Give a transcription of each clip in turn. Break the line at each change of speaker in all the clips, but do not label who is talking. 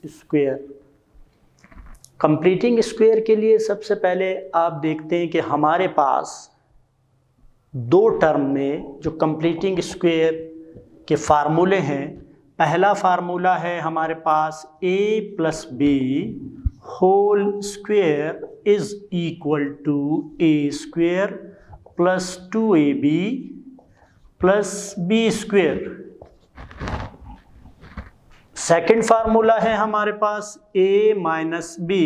Square. Completing square के लिए सबसे पहले आप देखते हैं कि हमारे पास दो टर्म में जो कंप्लीटिंग स्क्वायर के फार्मूले हैं, पहला फार्मूला है हमारे पास a plus B whole square is equal to a square plus 2ab plus B square. Second formula है हमारे पास a minus B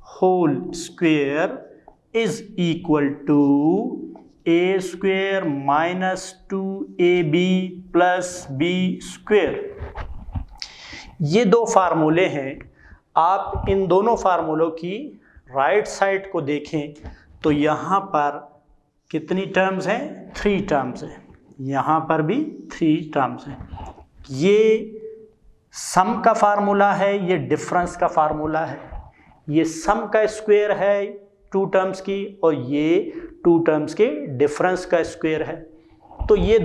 whole square is equal to a square minus 2ab plus B square. ये दो फार्मूले हैं। आप इन दोनों फार्मूलों की राइट साइड को देखें तो यहाँ पर कितनी टर्म्स हैं? 3 टर्म्स हैं। यहाँ पर भी 3 टर्म्स हैं। ये सम का फार्मूला है, ये डिफरेंस का फार्मूला है। ये सम का स्क्वायर है 2 टर्म्स की और ये 2 टर्म्स के डिफरेंस का स्क्वायर है। तो ये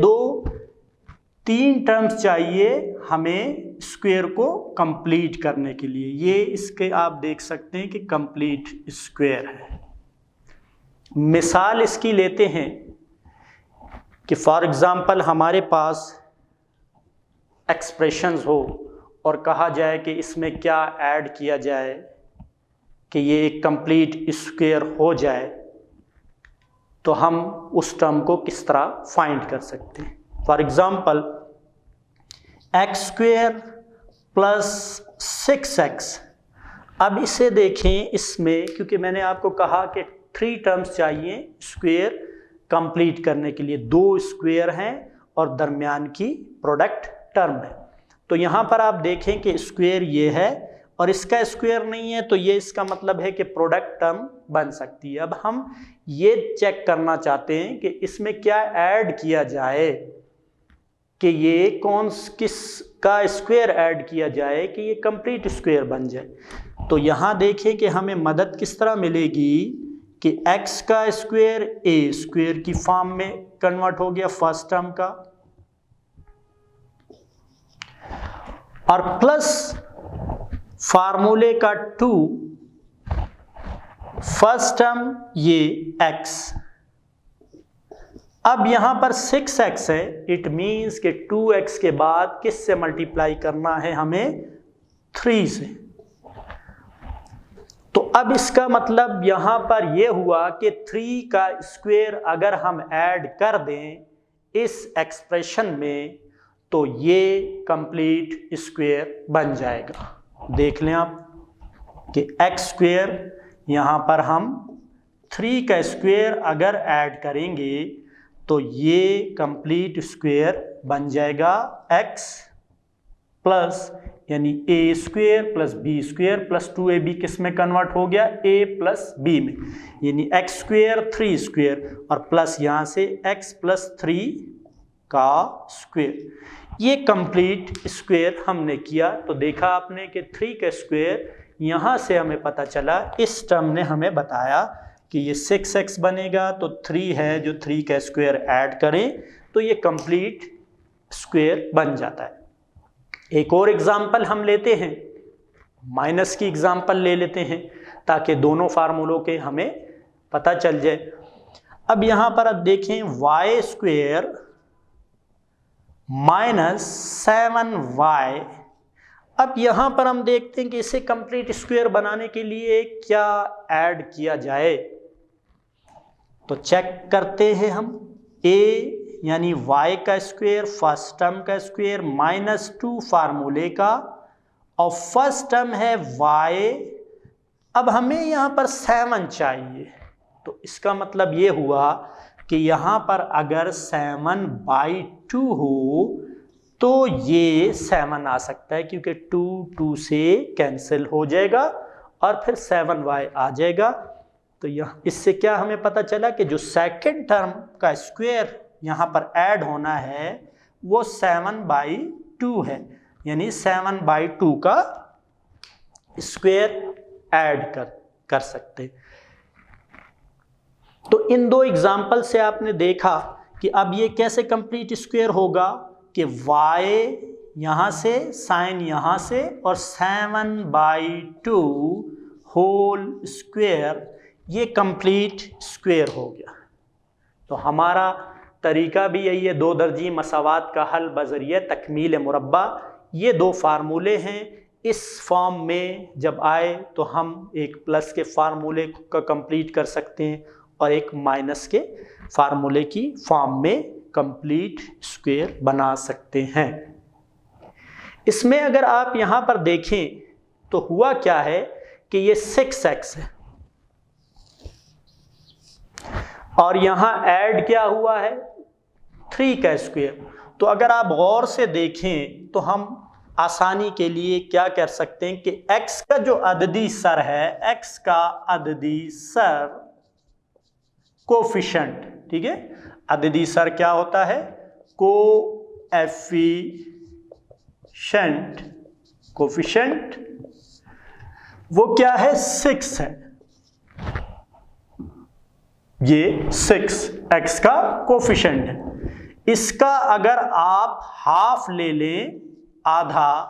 3 टर्म्स चाहिए हमें स्क्वायर को कंप्लीट करने के लिए। ये इसके आप देख सकते हैं कि कंप्लीट स्क्वायर है। मिसाल इसकी लेते हैं कि फॉर एग्जांपल हमारे पास एक्सप्रेशंस हो और कहा जाए कि इसमें क्या ऐड किया जाए कि ये एक कंप्लीट स्क्वायर हो जाए, तो हम उस टर्म को किस तरह फाइंड कर सकते हैं। For example x square plus 6x। अब इसे देखें, इसमें क्योंकि मैंने आपको कहा कि 3 टर्म्स चाहिए स्क्वायर कंप्लीट करने के लिए, 2 स्क्वायर हैं और दरमियान की प्रोडक्ट टर्म है। तो यहाँ पर आप देखें कि स्क्वायर ये है और इसका स्क्वायर नहीं है, तो ये इसका मतलब है कि प्रोडक्ट टर्म बन सकती है। अब हम ये चेक करना चाहते हैं कि इसमें क्या ऐड किया जाए कि ये किस का स्क्वायर ऐड किया जाए कि ये कंप्लीट स्क्वायर बन जाए। तो यहाँ देखें कि हमें मदद किस तरह मिलेगी कि x का स्क्वायर a स्क्वायर की फॉर्म में कन्वर्ट हो गया फर्स्ट टर्म का, और प्लस फार्मूले का 2 फर्स्ट टर्म ये x। अब यहां पर 6x है, इट मींस कि 2x के बाद किस से मल्टीप्लाई करना है हमें? 3 से। तो अब इसका मतलब यहां पर यह हुआ कि 3 का स्क्वायर अगर हम ऐड कर दें इस एक्सप्रेशन में तो ये कंप्लीट स्क्वायर बन जाएगा। देख लें आप कि एक्स स्क्वायर यहाँ पर हम 3 का स्क्वायर अगर ऐड करेंगे तो ये कंप्लीट स्क्वायर बन जाएगा x प्लस यानी a square plus b square plus 2ab किस में कन्वर्ट हो गया? a प्लस b में, यानी x स्क्वायर 3 स्क्वायर और प्लस यहाँ से x प्लस 3 का स्क्वायर। ये कंप्लीट स्क्वायर हमने किया। तो देखा आपने कि 3 का स्क्वायर, यहाँ से हमें पता चला, इस टर्म ने हमें बताया कि ये 6x बनेगा, तो 3 है जो 3 का स्क्वायर ऐड करें तो ये कंप्लीट स्क्वायर बन जाता है। एक और एग्जांपल हम लेते हैं, माइनस की एग्जांपल ले लेते हैं ताकि दोनों फार्मूलों के हमें पता चल जाए। अब यहाँ पर अब देखें y स्क्वायर माइनस 7y। अब यहां पर हम देखते हैं कि इसे कंप्लीट स्क्वायर बनाने के लिए क्या ऐड किया जाए। तो चेक करते हैं हम, a यानी y का स्क्वायर फर्स्ट टर्म का स्क्वायर माइनस 2 फार्मूले का, और फर्स्ट टर्म है y। अब हमें यहां पर 7 चाहिए, तो इसका मतलब ये हुआ कि यहाँ पर अगर 7/2 हो तो ये 7 आ सकता है, क्योंकि 2 से कैंसिल हो जाएगा और फिर 7y आ जाएगा। तो यहाँ इससे क्या हमें पता चला कि जो सेकंड टर्म का स्क्वायर यहाँ पर ऐड होना है वो 7/2 है, यानी 7/2 का स्क्वायर ऐड कर सकते हैं। तो इन 2 एग्जाम्पल से आपने देखा कि अब ये कैसे कंप्लीट स्क्वायर होगा कि y यहाँ से साइन यहाँ से और 7/2 होल स्क्वायर, ये कंप्लीट स्क्वायर हो गया। तो हमारा तरीका भी यही है, दो दर्जी मसावात का हल बज़रिए तकमील मुरब्बा। ये दो फार्मूले हैं, इस फॉर्म में जब आए तो हम एक प्लस के फार्मूले का कंप्लीट कर सकते हैं और एक माइनस के फार्मूले की फॉर्म में कंप्लीट स्क्वायर बना सकते हैं। इसमें अगर आप यहाँ पर देखें तो हुआ क्या है कि ये 6x है और यहाँ ऐड क्या हुआ है 3 का स्क्वायर। तो अगर आप गौर से देखें तो हम आसानी के लिए क्या कर सकते हैं कि x का जो अददी सर है, x का अददी सर कोफिशिएंट, ठीक है, अददी सर क्या होता है, कोफिशिएंट, वो क्या है 6 है, ये 6 x का कोफिशिएंट है। इसका अगर आप हाफ ले लें, आधा,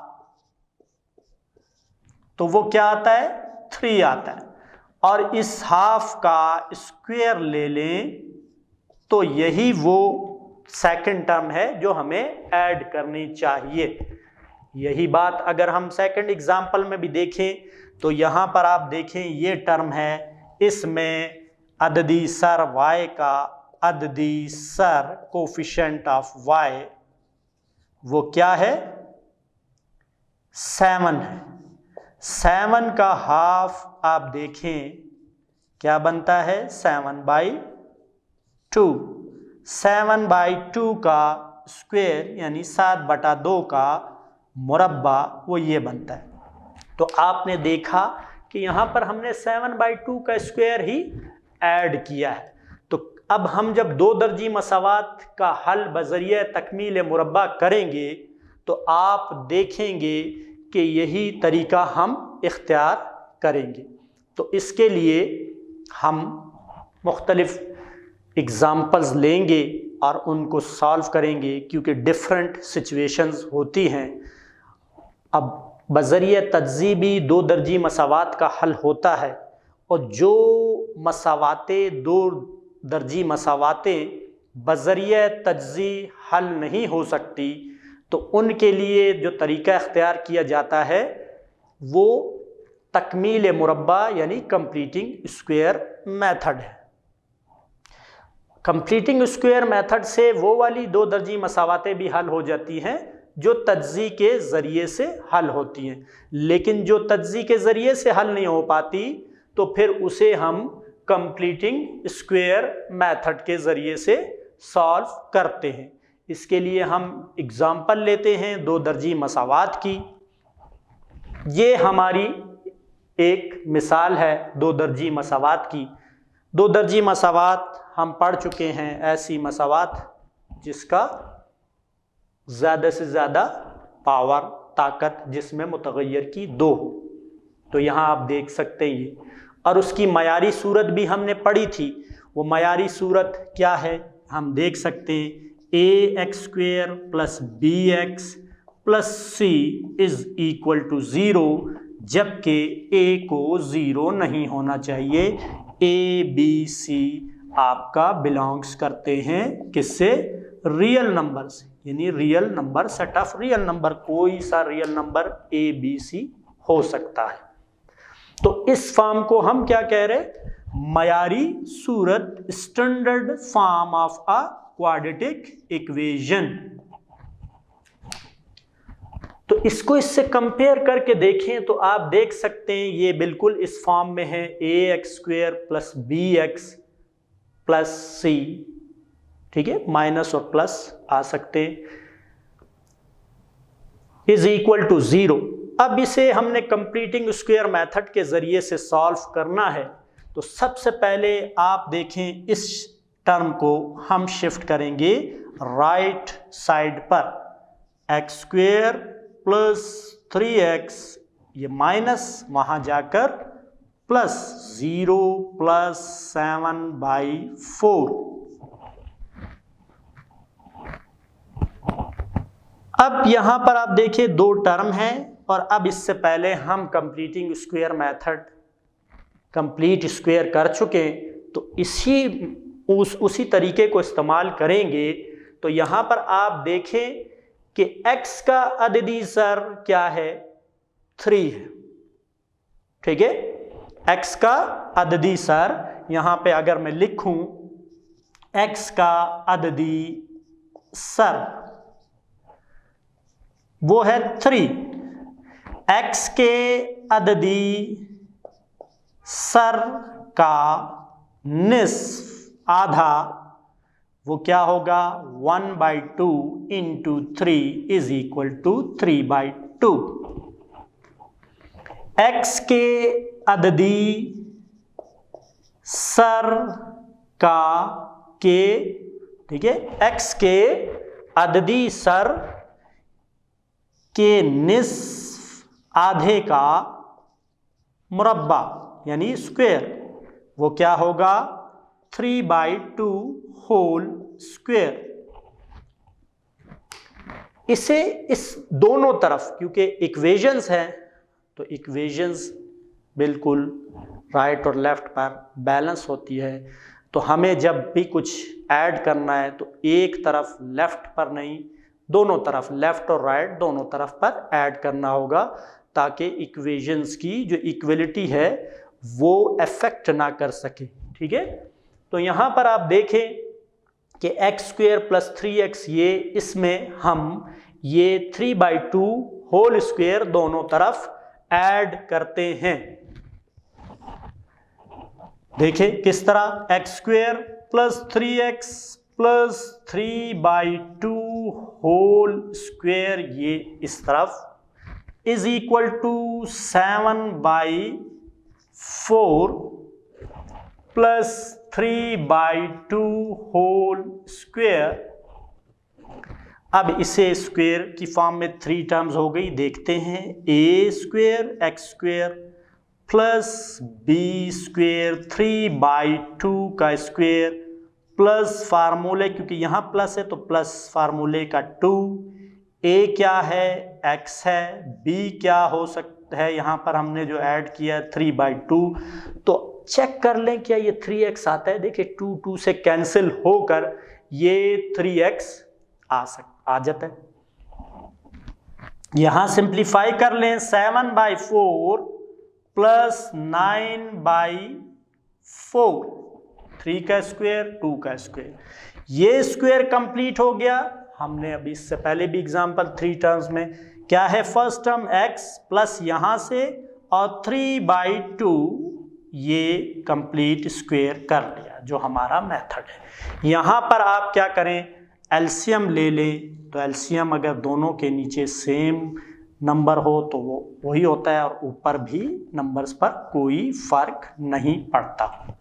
तो वो क्या आता है 3 आता है, और इस हाफ का स्क्वायर ले लें तो यही वो सेकंड टर्म है जो हमें ऐड करनी चाहिए। यही बात अगर हम सेकंड एग्जांपल में भी देखें तो यहां पर आप देखें ये टर्म है, इसमें अददी सर y का अददी सर कोफिशिएंट ऑफ y वो क्या है 7 है। 7 का हाफ आप देखें क्या बनता है 7/2। 7/2 का स्क्वायर यानी 7/2 का मुरब्बा वो ये बनता है। तो आपने देखा कि यहाँ पर हमने 7/2 का स्क्वायर ही ऐड किया है। तो अब हम जब दो दर्जी मसावात का हल बज़रिए तकमील मुरब्बा करेंगे तो आप देखेंगे कि यही तरीका हम इख्तियार करेंगे। तो इसके लिए हम मुख्तलिफ एग्ज़ाम्पल्स लेंगे और उनको सॉल्व करेंगे, क्योंकि डिफरेंट सिचुएशंस होती हैं। अब बज़रिए तज्ज़ीबी दो दर्जी मसावात का हल होता है, और जो मसावातें दो दर्जी मसावातें बज़रिए तज्ज़ी हल नहीं हो सकती, तो उनके लिए जो तरीका इख्तियार किया जाता है वो तकमील मुरब्बा यानी कंप्लीटिंग स्क्वायर मेथड है। कंप्लीटिंग स्क्वायर मेथड से वो वाली दो दर्जी मसावातें भी हल हो जाती हैं जो तज्ज़ी के ज़रिए से हल होती हैं, लेकिन जो तज्ज़ी के ज़रिए से हल नहीं हो पाती तो फिर उसे हम कंप्लीटिंग स्क्वायर मेथड के ज़रिए से सॉल्व करते हैं। इसके लिए हम एग्ज़ाम्पल लेते हैं दो दर्जी मसावात की। ये हमारी एक मिसाल है दो दर्जी मसावात की। दो दर्जी मसावात हम पढ़ चुके हैं, ऐसी मसावात जिसका ज़्यादा से ज़्यादा पावर ताकत जिसमें मुतग़य्यर की 2 हो। तो यहाँ आप देख सकते हैं ये, और उसकी मयारी सूरत भी हमने पढ़ी थी। वो मयारी सूरत क्या है हम देख सकते हैं, ax² + bx + c = 0, जबकि a को 0 नहीं होना चाहिए। a b c आपका बिलोंग्स करते हैं किससे, रियल नंबर से, यानी real number, set of real number, कोई सा real number a b c हो सकता है। तो इस फॉर्म को हम क्या कह रहे हैं, मयारी सूरत, standard form of a quadratic equation. तो इसको इससे कंपेयर करके देखें तो आप देख सकते हैं ये बिल्कुल इस फॉर्म में है, ax² + bx + c, ठीक है, माइनस और प्लस आ सकते हैं, = 0। अब इसे हमने कंप्लीटिंग स्क्वायर मेथड के ज़रिए से सॉल्व करना है। तो सबसे पहले आप देखें इस टर्म को हम शिफ्ट करेंगे राइट साइड पर, x² + 3x, ये माइनस वहाँ जाकर +0 + 7/4। अब यहां पर आप देखिए दो टर्म हैं, और अब इससे पहले हम completing square method complete square कर चुके, तो उसी तरीके को इस्तेमाल करेंगे। तो यहां पर आप देखें कि x का अददी सर क्या है, 3 है, ठीक है। x का अददी सर यहां पे अगर मैं लिखूं x का अददी सर वो है 3, x के अददी सर का निस्फ आधा वो क्या होगा 1/2 into 3 is equal to 3/2। x के अददी सर का के, ठीक है, x के अददी सर के निस्फ आधे का मुरब्बा यानी स्क्वायर वो क्या होगा 3/2 होल स्क्वायर। इसे इस दोनों तरफ, क्योंकि इक्वेशंस हैं तो इक्वेशंस बिल्कुल राइट और लेफ्ट पर बैलेंस होती है, तो हमें जब भी कुछ ऐड करना है तो एक तरफ लेफ्ट पर नहीं, दोनों तरफ लेफ्ट और राइट दोनों तरफ पर ऐड करना होगा, ताकि इक्वेशंस की जो इक्वलिटी है वो अफेक्ट ना कर सके, ठीक है। तो यहाँ पर आप देखें कि x² + 3x, ये इसमें हम ये 3/2 होल स्क्वायर दोनों तरफ ऐड करते हैं। देखें किस तरह, x² + 3x + 3/2 होल स्क्वायर ये इस तरफ is equal to 7/4 plus 3/2 whole square. अब इसे स्क्वायर की फॉर्म में 3 टर्म्स हो गई, देखते हैं a² x² प्लस b² 3/2 का स्क्वायर प्लस फार्मूले, क्योंकि यहाँ प्लस है तो प्लस फार्मूले का 2, a क्या है x है, b क्या हो सकता है, यहाँ पर हमने जो ऐड किया 3/2, तो चेक कर लें क्या ये 3x आता है। देखिए 2 से कैंसिल होकर ये 3x आ जाता है। यहां सिंप्लीफाई कर लें 7/4 प्लस 9/4, 3 का स्क्वायर 2 का स्क्वायर, ये स्क्वायर कंप्लीट हो गया। हमने अभी इससे पहले भी एग्जांपल 3 टर्म्स में क्या है, फर्स्ट टर्म x प्लस यहां से और 3/2 ये कंप्लीट स्क्वायर कर लिया, जो हमारा मेथड है। यहां पर आप क्या करें, एलसीएम ले लें, तो एलसीएम अगर दोनों के नीचे सेम नंबर हो तो वो वही होता है, और ऊपर भी नंबर्स पर कोई फर्क नहीं पड़ता।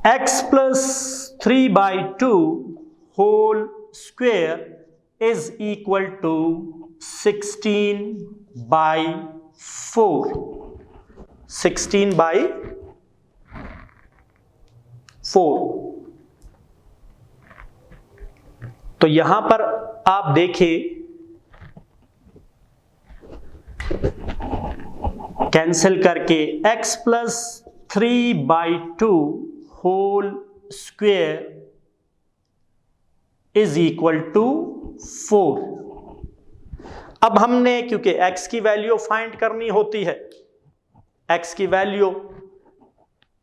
x + 3/2 whole square is equal to 16/4, 16/4। तो यहां पर आप देखें, कैंसिल करके x + 3/2 whole square is equal to 4। अब हमने, क्योंकि x की वैल्यू फाइंड करनी होती है, x की वैल्यू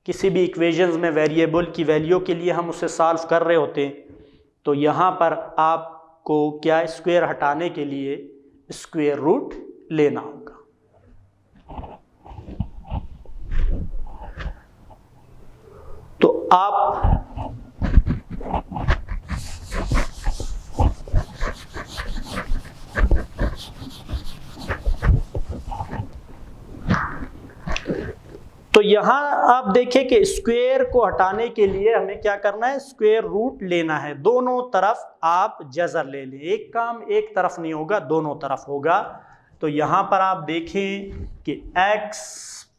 किसी भी इक्वेशंस में वेरिएबल की वैल्यू के लिए हम उसे सॉल्व कर रहे होते हैं, तो यहां पर आपको क्या स्क्वायर हटाने के लिए स्क्वायर रूट लेना होगा। तो आप तो यहां आप देखें कि स्क्वायर को हटाने के लिए हमें क्या करना है, स्क्वायर रूट लेना है। दोनों तरफ आप जज़र ले लें, एक काम एक तरफ नहीं होगा, दोनों तरफ होगा। तो यहां पर आप देखें कि x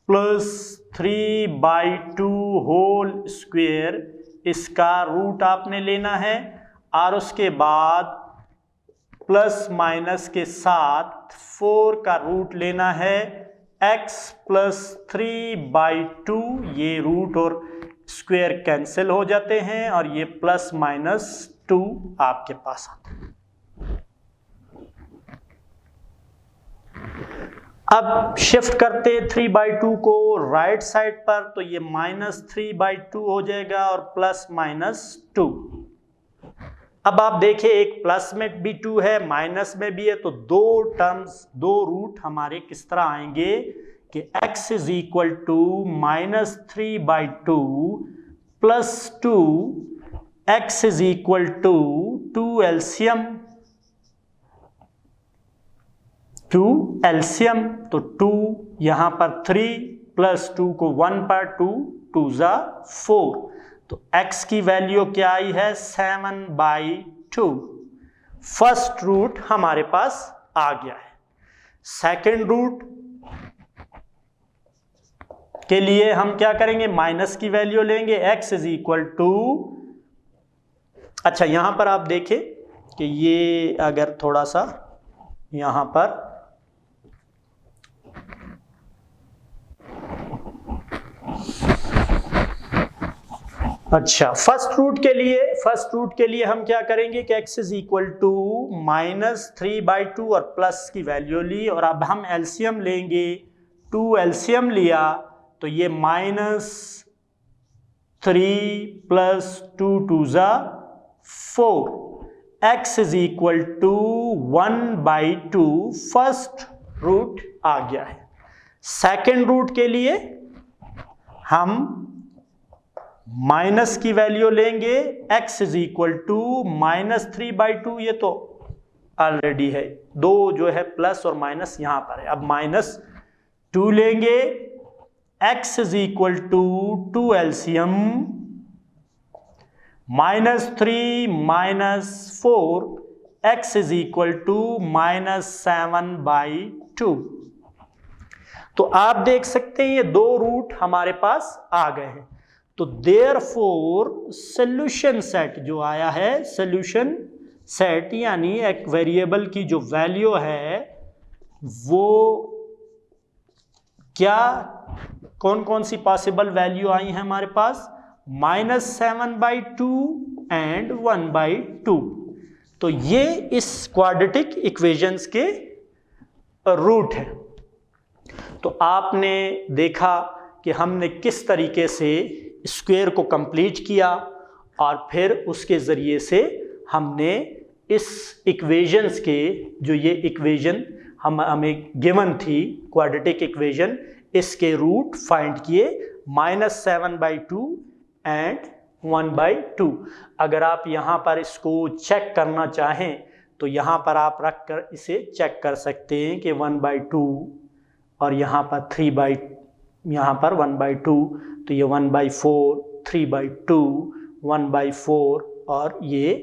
+ 3/2 होल स्क्वायर, इसका रूट आपने लेना है, और उसके बाद प्लस माइनस के साथ 4 का रूट लेना है, x प्लस 3/2, ये रूट और स्क्वायर कैंसिल हो जाते हैं और ये प्लस माइनस 2 आपके पास आता है। अब शिफ्ट करते 3/2 को राइट साइड पर, तो ये -3/2 हो जाएगा और प्लस माइनस 2। अब आप देखिए एक प्लस में भी 2 है, माइनस में भी है, तो दो टर्म्स, दो रूट हमारे किस तरह आएंगे कि x is equal to -3/2 plus 2, x is equal to 2 LCM, तो 2 यहां पर 3 प्लस 2 को 1 पर 2 ज़ा 4, तो x की वैल्यू क्या आई है 7/2। फर्स्ट रूट हमारे पास आ गया है। सेकंड रूट के लिए हम क्या करेंगे, माइनस की वैल्यू लेंगे, x इज इक्वल टू, अच्छा यहां पर आप देखें कि ये अगर थोड़ा सा यहां पर अच्छा फर्स्ट रूट के लिए हम क्या करेंगे कि x इज इक्वल टू -3/2 और प्लस की वैल्यू ली, और अब हम एलसीएम लेंगे, 2 एलसीएम लिया तो ये -3 प्लस 2 ज़ा 4, x is equal to 1/2। First root आ गया है। सेकेंड रूट के लिए हम माइनस की वैल्यू लेंगे, x इज इक्वल टू -3/2, ये तो ऑलरेडी है, दो जो है प्लस और माइनस यहां पर है, अब -2 लेंगे, x is equal to 2 LCM, -3 - 4, x is equal to -7/2। तो आप देख सकते हैं ये दो रूट हमारे पास आ गए हैं। तो देयरफॉर सॉल्यूशन सेट जो आया है, सॉल्यूशन सेट यानी एक वेरिएबल की जो वैल्यू है वो क्या, कौन कौन सी पॉसिबल वैल्यू आई है हमारे पास, -7/2 एंड 1/2। तो ये इस क्वाड्रेटिक इक्वेशंस के रूट है। तो आपने देखा कि हमने किस तरीके से स्क्वायर को कंप्लीट किया और फिर उसके ज़रिए से हमने इस इक्वेशंस के, जो ये इक्वेशन हमें गिवन थी क्वाड्रेटिक इक्वेशन, इसके रूट फाइंड किए, -7/2 एंड 1/2। अगर आप यहाँ पर इसको चेक करना चाहें तो यहाँ पर आप रख कर इसे चेक कर सकते हैं कि 1/2 और यहाँ पर 1/2, तो ये 1/4, 3/2, 1/4 और ये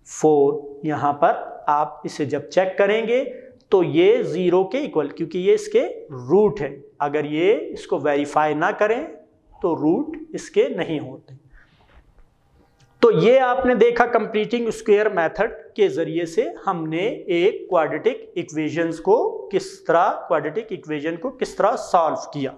4, यहाँ पर आप इसे जब चेक करेंगे तो ये 0 के इक्वल, क्योंकि ये इसके रूट है, अगर ये इसको वेरीफाई ना करें तो रूट इसके नहीं होते। तो ये आपने देखा कंप्लीटिंग स्क्वायर मेथड के जरिए से हमने एक क्वाड्रेटिक इक्वेशंस को क्वाड्रेटिक इक्वेशन को किस तरह सॉल्व किया।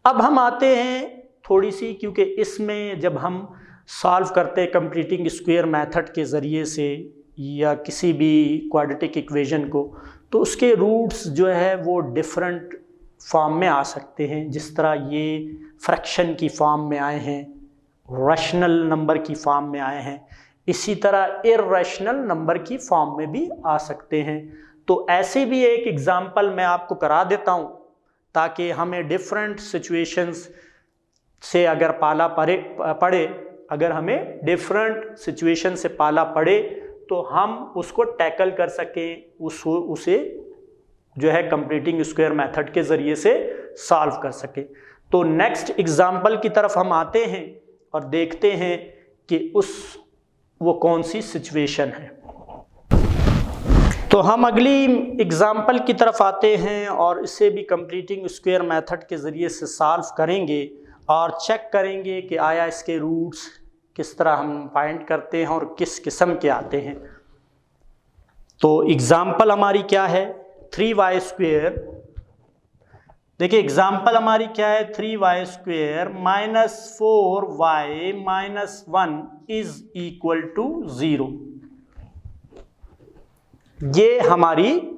अब हम आते हैं थोड़ी सी, क्योंकि इसमें जब हम सॉल्व करते हैं कंप्लीटिंग स्क्वायर मेथड के ज़रिए से या किसी भी क्वाड्रेटिक इक्वेशन को, तो उसके रूट्स जो है वो डिफरेंट फॉर्म में आ सकते हैं। जिस तरह ये फ्रैक्शन की फॉर्म में आए हैं, रैशनल नंबर की फॉर्म में आए हैं, इसी तरह इर्रेशनल नंबर की फॉर्म में भी आ सकते हैं। तो ऐसे भी एक एग्जांपल मैं आपको करा देता हूँ ताकि हमें डिफरेंट सिचुएशंस से अगर पाला पड़े, अगर हमें डिफरेंट सिचुएशन से पाला पड़े तो हम उसको टैकल कर सकें, उसे जो है कंप्लीटिंग स्क्वायर मेथड के ज़रिए से सॉल्व कर सकें। तो नेक्स्ट एग्जांपल की तरफ हम आते हैं और देखते हैं कि वो कौन सी सिचुएशन है। तो हम अगली एग्जांपल की तरफ आते हैं और इसे भी कंप्लीटिंग स्क्वायर मेथड के ज़रिए से सॉल्व करेंगे और चेक करेंगे कि आया इसके रूट्स किस तरह हम फाइंड करते हैं और किस किस्म के आते हैं। तो एग्जाम्पल हमारी क्या है, 3y स्क्वेयर। देखिए एग्जाम्पल हमारी क्या है, 3y square minus 4y minus 1 is equal to 0। ये हमारी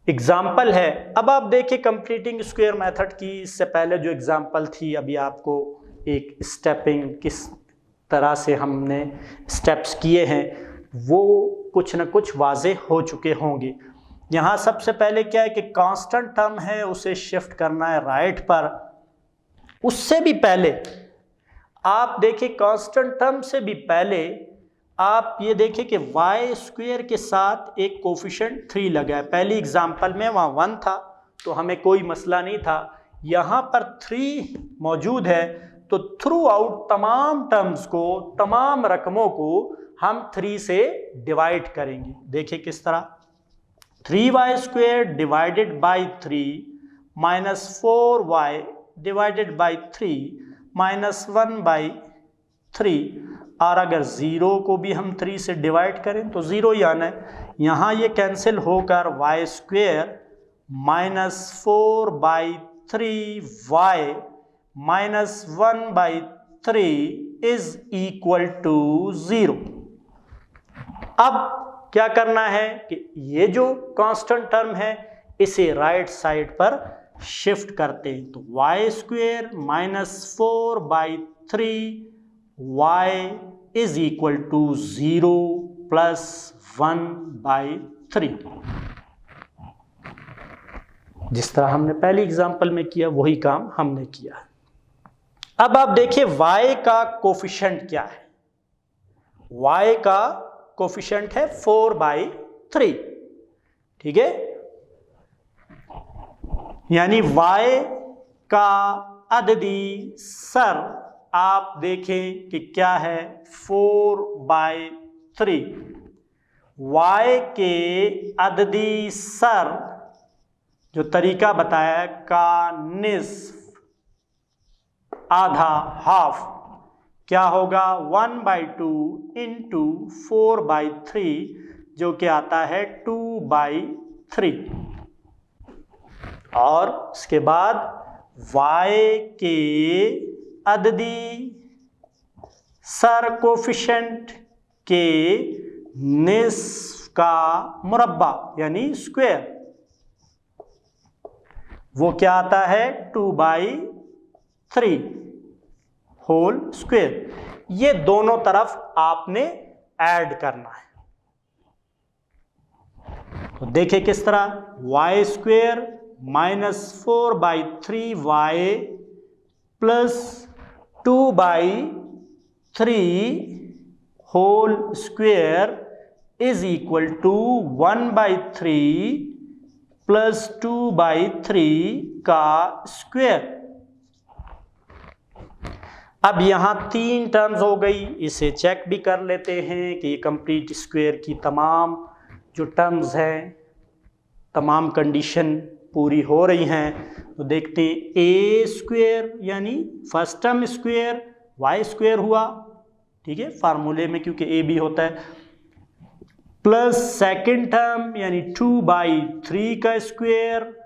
एग्जाम्पल है। अब आप देखिए कंप्लीटिंग स्क्वायर मेथड की, इससे पहले जो एग्जाम्पल थी, अभी आपको एक स्टेपिंग किस तरह से हमने स्टेप्स किए हैं वो कुछ न कुछ वाजे हो चुके होंगे। यहाँ सबसे पहले क्या है कि कांस्टेंट टर्म है उसे शिफ्ट करना है राइट पर। उससे भी पहले आप देखिए, कांस्टेंट टर्म से भी पहले आप ये देखिए कि y स्क्वायर के साथ एक कोफिशिएंट 3 लगा है। पहली एग्जांपल में वहाँ 1 था तो हमें कोई मसला नहीं था, यहाँ पर 3 मौजूद है तो थ्रू आउट तमाम टर्म्स को, तमाम रकमों को हम 3 से डिवाइड करेंगे। देखिए किस तरह, 3y square divided by 3 minus 4y divided by 3 minus 1 by 3। और अगर 0 को भी हम 3 से डिवाइड करें तो 0 ही आना है। यहाँ ये कैंसिल होकर y square minus 4 by 3y minus 1 by 3 is equal to 0। अब क्या करना है कि ये जो कांस्टेंट टर्म है इसे राइट साइड पर शिफ्ट करते हैं। तो y square minus 4 by 3y is equal to 0 plus 1 by 3। जिस तरह हमने पहली एग्जांपल में किया वही काम हमने किया। अब आप देखिए y का कोफिशिएंट क्या है। y का कोफिशिएंट है 4 बाई 3, ठीक है। यानी y का अददी सर आप देखें कि क्या है, 4 बाई 3। y के अददी सर जो तरीका बताया का निस्फ, आधा, हाफ, क्या होगा 1/2 इंटू 4/3 जो कि आता है 2/3। और उसके बाद y के अददी सर कोफिशिएंट के निस्फ का मुरब्बा यानी स्क्वायर, वो क्या आता है 2/3 होल स्क्वायर। ये दोनों तरफ आपने ऐड करना है। तो देखिए किस तरह, y square minus 4/3y plus 2/3 whole square is equal to 1/3 plus 2/3 का स्क्वायर। अब यहाँ 3 टर्म्स हो गई, इसे चेक भी कर लेते हैं कि कंप्लीट स्क्वायर की तमाम जो टर्म्स हैं, तमाम कंडीशन पूरी हो रही हैं। तो देखते हैं a स्क्वायर यानी first term square y square हुआ, ठीक है, फार्मूले में क्योंकि a भी होता है, प्लस सेकेंड टर्म यानी 2/3 का स्क्वायर,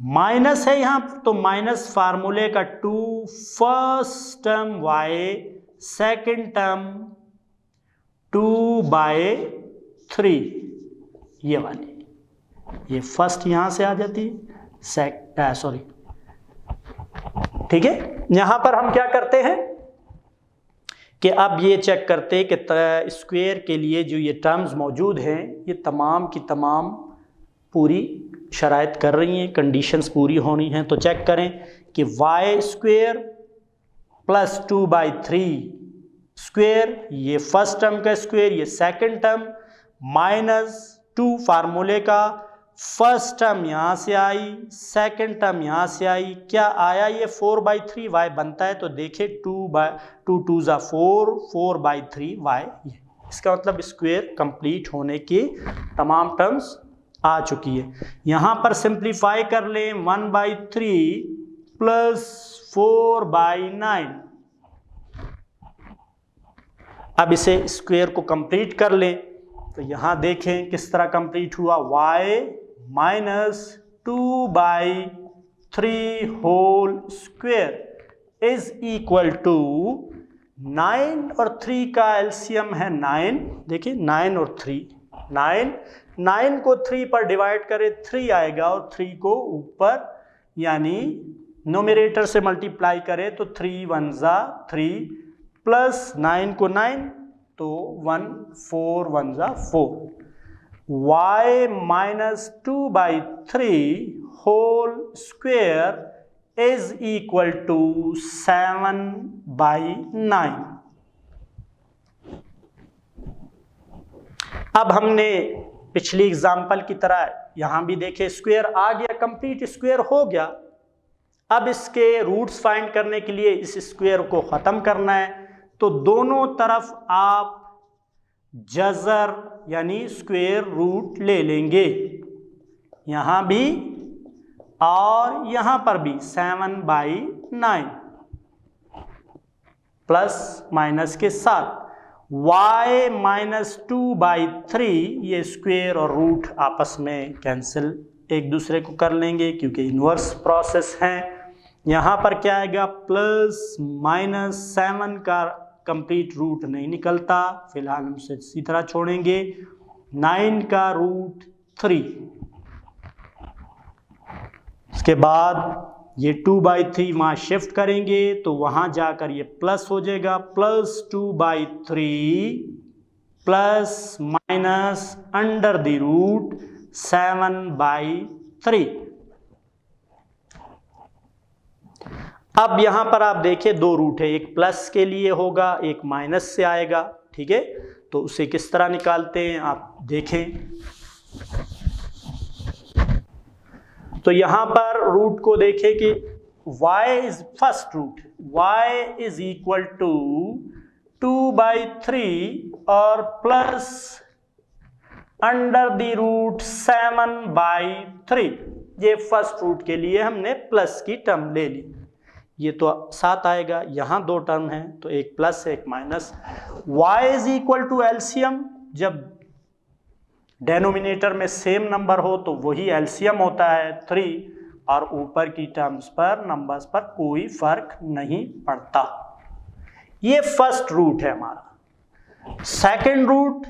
माइनस है यहाँ तो माइनस फार्मूले का 2, first term y, second term 2/3, ये वाली, ये फर्स्ट यहां से आ जाती है, सॉरी, ठीक है। यहां पर हम क्या करते हैं कि अब ये चेक करते हैं कि स्क्वायर के लिए जो ये टर्म्स मौजूद हैं ये तमाम की तमाम पूरी शराइत कर रही हैं, कंडीशंस पूरी होनी हैं। तो चेक करें कि y स्क्वायर प्लस 2/3 स्क्वायर, ये फर्स्ट टर्म का स्क्वायर, ये सेकंड टर्म, माइनस 2 फार्मूले का, फर्स्ट टर्म यहाँ से आई, सेकंड टर्म यहाँ से आई, क्या आया ये 4/3 y बनता है। तो देखिए 2 2 ज़ा 4, 4/3 y, इसका मतलब स्क्वायर कंप्लीट होने की तमाम टर्म्स आ चुकी है। यहाँ पर सिंप्लीफाई कर लें, 1/3 प्लस 4/9, अब इसे स्क्वायर को कंप्लीट कर लें तो यहाँ देखें किस तरह कंप्लीट हुआ। y minus 2/3 whole square is equal to 9 और 3 का एलसीएम है 9। देखिए 9 और 3, 9 को 3 पर डिवाइड करें 3 आएगा और 3 को ऊपर यानी नोमिनेटर से मल्टीप्लाई करें तो 3 1 जा 3 प्लस 9 को 9 तो 1 4 1 जा 4। y minus 2/3 whole square is equal to 7/9। अब हमने पिछली एग्जाम्पल की तरह यहां भी देखे स्क्वायर आ गया, कंप्लीट स्क्वायर हो गया। अब इसके रूट्स फाइंड करने के लिए इस स्क्वायर को खत्म करना है तो दोनों तरफ आप जज़र यानी स्क्वायर रूट ले लेंगे, यहां भी और यहां पर भी 7/9 प्लस माइनस के साथ। y माइनस 2/3 ये स्क्वायर और रूट आपस में कैंसिल एक दूसरे को कर लेंगे क्योंकि इन्वर्स प्रोसेस है। यहाँ पर क्या आएगा प्लस माइनस 7 का कंप्लीट रूट नहीं निकलता, फिलहाल हम इसे इसी तरह छोड़ेंगे। 9 का रूट 3, इसके बाद ये 2/3 वहाँ शिफ्ट करेंगे तो वहाँ जाकर ये प्लस हो जाएगा, plus 2/3 plus minus under the root 7/3। अब यहाँ पर आप देखिए दो रूट है, एक प्लस के लिए होगा एक माइनस से आएगा, ठीक है। तो उसे किस तरह निकालते हैं आप देखें। तो यहाँ पर रूट को देखें कि y is first root, y is equal to 2/3 और प्लस अंडर द रूट 7/3। ये फर्स्ट रूट के लिए हमने प्लस की टर्म ले ली, ये तो साथ आएगा। यहाँ दो टर्म है तो एक प्लस एक minus. y is equal to LCM, जब डेनोमिनेटर में सेम नंबर हो तो वही एलसीएम होता है 3 और ऊपर की टर्म्स पर नंबर्स पर कोई फर्क नहीं पड़ता। ये फर्स्ट रूट है हमारा। Second root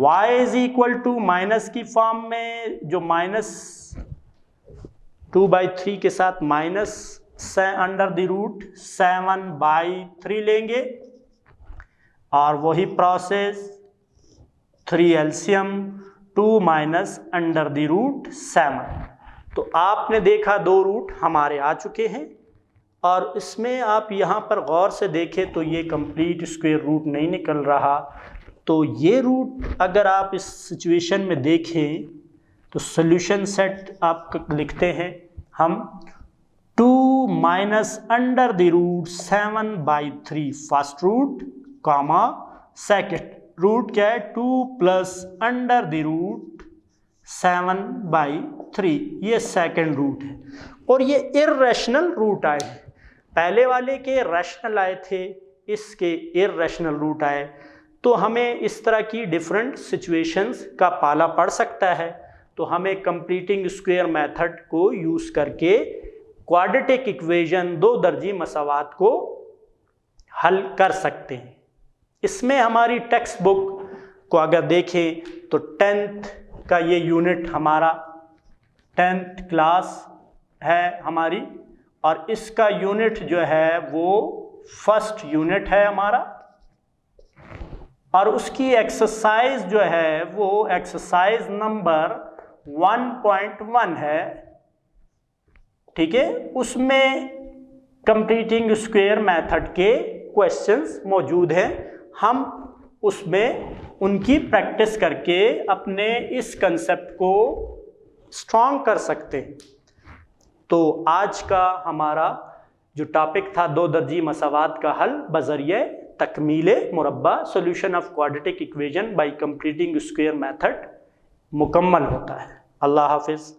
y is equal to minus की फॉर्म में, जो माइनस 2/3 के साथ माइनस अंडर द रूट 7/3 लेंगे और वही process 3 LCM 2 minus under the root 7। तो आपने देखा दो रूट हमारे आ चुके हैं और इसमें आप यहाँ पर गौर से देखें तो ये कंप्लीट स्क्वायर रूट नहीं निकल रहा। तो ये रूट अगर आप इस सिचुएशन में देखें तो सॉल्यूशन सेट आप लिखते हैं हम 2 minus under the root 7/3 first root comma second root क्या है 2 प्लस अंडर द रूट 7/3, ये सेकंड रूट है। और ये इर्रेशनल रूट आए हैं, पहले वाले के रैशनल आए थे, इसके इर्रेशनल रूट आए। तो हमें इस तरह की डिफरेंट सिचुएशंस का पाला पड़ सकता है, तो हमें कंप्लीटिंग स्क्वायर मेथड को यूज़ करके क्वाड्रेटिक इक्वेशन दो दर्जी मसावात को हल कर सकते हैं। इसमें हमारी टेक्स्ट बुक को अगर देखें तो 10th का ये यूनिट हमारा 10th क्लास है हमारी, और इसका यूनिट जो है वो फर्स्ट यूनिट है हमारा, और उसकी एक्सरसाइज जो है वो एक्सरसाइज नंबर 1.1 है, ठीक है। उसमें कंप्लीटिंग स्क्वायर मेथड के क्वेश्चंस मौजूद हैं, हम उसमें उनकी प्रैक्टिस करके अपने इस कंसेप्ट को स्ट्रॉन्ग कर सकते हैं। तो आज का हमारा जो टॉपिक था दो दर्जी मसावात का हल बजरिए तकमील मुरब्बा, solution of quadratic equation by completing square method, मुकम्मल होता है। अल्लाह हाफिज़।